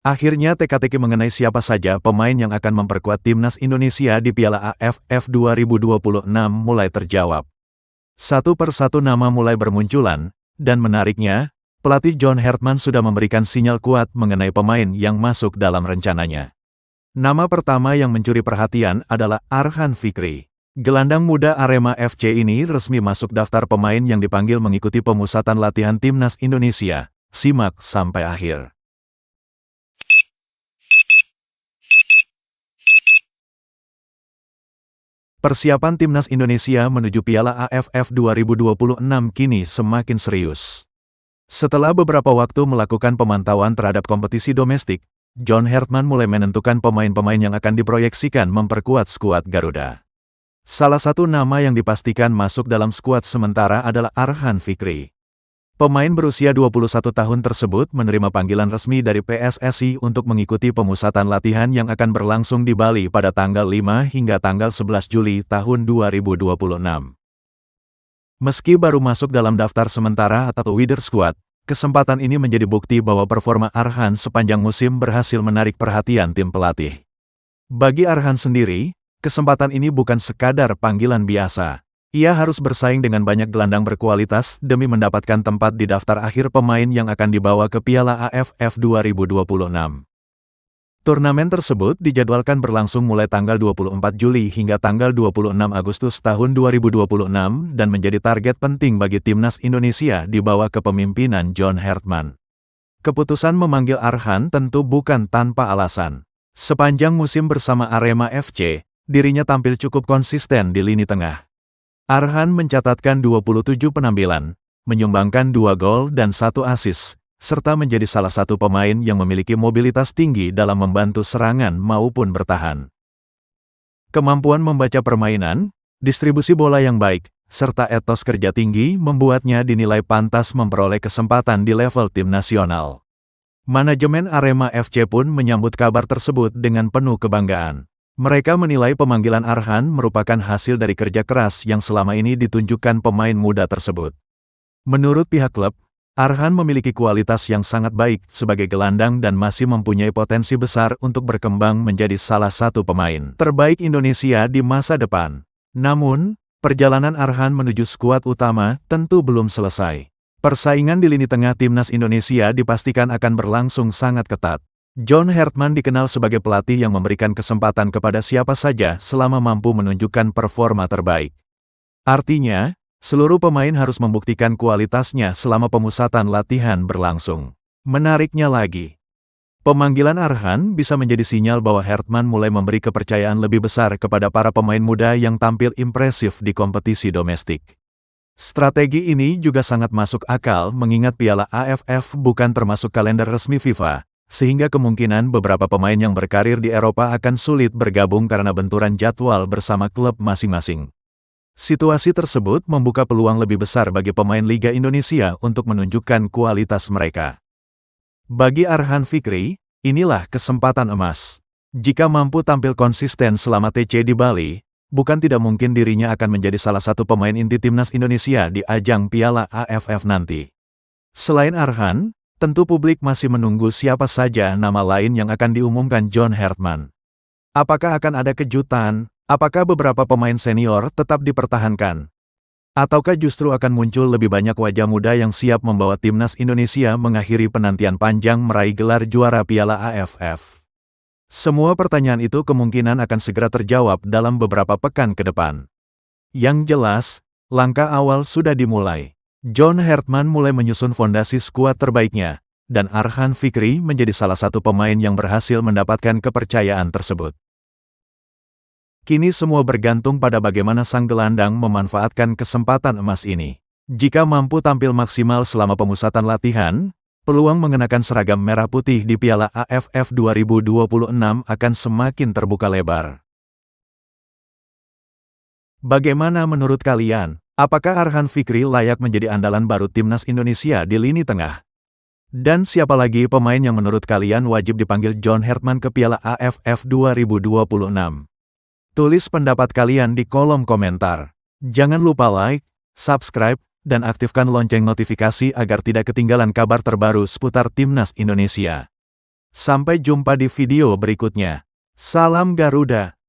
Akhirnya teka-teki mengenai siapa saja pemain yang akan memperkuat timnas Indonesia di Piala AFF 2026 mulai terjawab. Satu persatu nama mulai bermunculan, dan menariknya, pelatih John Hartman sudah memberikan sinyal kuat mengenai pemain yang masuk dalam rencananya. Nama pertama yang mencuri perhatian adalah Arhan Fikri. Gelandang muda Arema FC ini resmi masuk daftar pemain yang dipanggil mengikuti pemusatan latihan timnas Indonesia. Simak sampai akhir. Persiapan timnas Indonesia menuju Piala AFF 2026 kini semakin serius. Setelah beberapa waktu melakukan pemantauan terhadap kompetisi domestik, John Hartman mulai menentukan pemain-pemain yang akan diproyeksikan memperkuat skuad Garuda. Salah satu nama yang dipastikan masuk dalam skuad sementara adalah Arhan Fikri. Pemain berusia 21 tahun tersebut menerima panggilan resmi dari PSSI untuk mengikuti pemusatan latihan yang akan berlangsung di Bali pada tanggal 5 hingga tanggal 11 Juli tahun 2026. Meski baru masuk dalam daftar sementara atau Wither Squad, kesempatan ini menjadi bukti bahwa performa Arhan sepanjang musim berhasil menarik perhatian tim pelatih. Bagi Arhan sendiri, kesempatan ini bukan sekadar panggilan biasa. Ia harus bersaing dengan banyak gelandang berkualitas demi mendapatkan tempat di daftar akhir pemain yang akan dibawa ke Piala AFF 2026. Turnamen tersebut dijadwalkan berlangsung mulai tanggal 24 Juli hingga tanggal 26 Agustus tahun 2026 dan menjadi target penting bagi timnas Indonesia di bawah kepemimpinan John Hartman. Keputusan memanggil Arhan tentu bukan tanpa alasan. Sepanjang musim bersama Arema FC, dirinya tampil cukup konsisten di lini tengah. Arhan mencatatkan 27 penampilan, menyumbangkan 2 gol dan 1 assist, serta menjadi salah satu pemain yang memiliki mobilitas tinggi dalam membantu serangan maupun bertahan. Kemampuan membaca permainan, distribusi bola yang baik, serta etos kerja tinggi membuatnya dinilai pantas memperoleh kesempatan di level tim nasional. Manajemen Arema FC pun menyambut kabar tersebut dengan penuh kebanggaan. Mereka menilai pemanggilan Arhan merupakan hasil dari kerja keras yang selama ini ditunjukkan pemain muda tersebut. Menurut pihak klub, Arhan memiliki kualitas yang sangat baik sebagai gelandang dan masih mempunyai potensi besar untuk berkembang menjadi salah satu pemain terbaik Indonesia di masa depan. Namun, perjalanan Arhan menuju skuad utama tentu belum selesai. Persaingan di lini tengah timnas Indonesia dipastikan akan berlangsung sangat ketat. John Hartman dikenal sebagai pelatih yang memberikan kesempatan kepada siapa saja selama mampu menunjukkan performa terbaik. Artinya, seluruh pemain harus membuktikan kualitasnya selama pemusatan latihan berlangsung. Menariknya lagi, pemanggilan Arhan bisa menjadi sinyal bahwa Hartman mulai memberi kepercayaan lebih besar kepada para pemain muda yang tampil impresif di kompetisi domestik. Strategi ini juga sangat masuk akal mengingat Piala AFF bukan termasuk kalender resmi FIFA. Sehingga kemungkinan beberapa pemain yang berkarir di Eropa akan sulit bergabung karena benturan jadwal bersama klub masing-masing. Situasi tersebut membuka peluang lebih besar bagi pemain Liga Indonesia untuk menunjukkan kualitas mereka. Bagi Arhan Fikri, inilah kesempatan emas. Jika mampu tampil konsisten selama TC di Bali, bukan tidak mungkin dirinya akan menjadi salah satu pemain inti timnas Indonesia di ajang Piala AFF nanti. Selain Arhan, tentu publik masih menunggu siapa saja nama lain yang akan diumumkan John Hartman. Apakah akan ada kejutan? Apakah beberapa pemain senior tetap dipertahankan? Ataukah justru akan muncul lebih banyak wajah muda yang siap membawa timnas Indonesia mengakhiri penantian panjang meraih gelar juara Piala AFF? Semua pertanyaan itu kemungkinan akan segera terjawab dalam beberapa pekan ke depan. Yang jelas, langkah awal sudah dimulai. John Hartman mulai menyusun fondasi skuad terbaiknya, dan Arhan Fikri menjadi salah satu pemain yang berhasil mendapatkan kepercayaan tersebut. Kini semua bergantung pada bagaimana sang gelandang memanfaatkan kesempatan emas ini. Jika mampu tampil maksimal selama pemusatan latihan, peluang mengenakan seragam merah putih di Piala AFF 2026 akan semakin terbuka lebar. Bagaimana menurut kalian? Apakah Arhan Fikri layak menjadi andalan baru timnas Indonesia di lini tengah? Dan siapa lagi pemain yang menurut kalian wajib dipanggil John Hartman ke Piala AFF 2026? Tulis pendapat kalian di kolom komentar. Jangan lupa like, subscribe, dan aktifkan lonceng notifikasi agar tidak ketinggalan kabar terbaru seputar timnas Indonesia. Sampai jumpa di video berikutnya. Salam Garuda.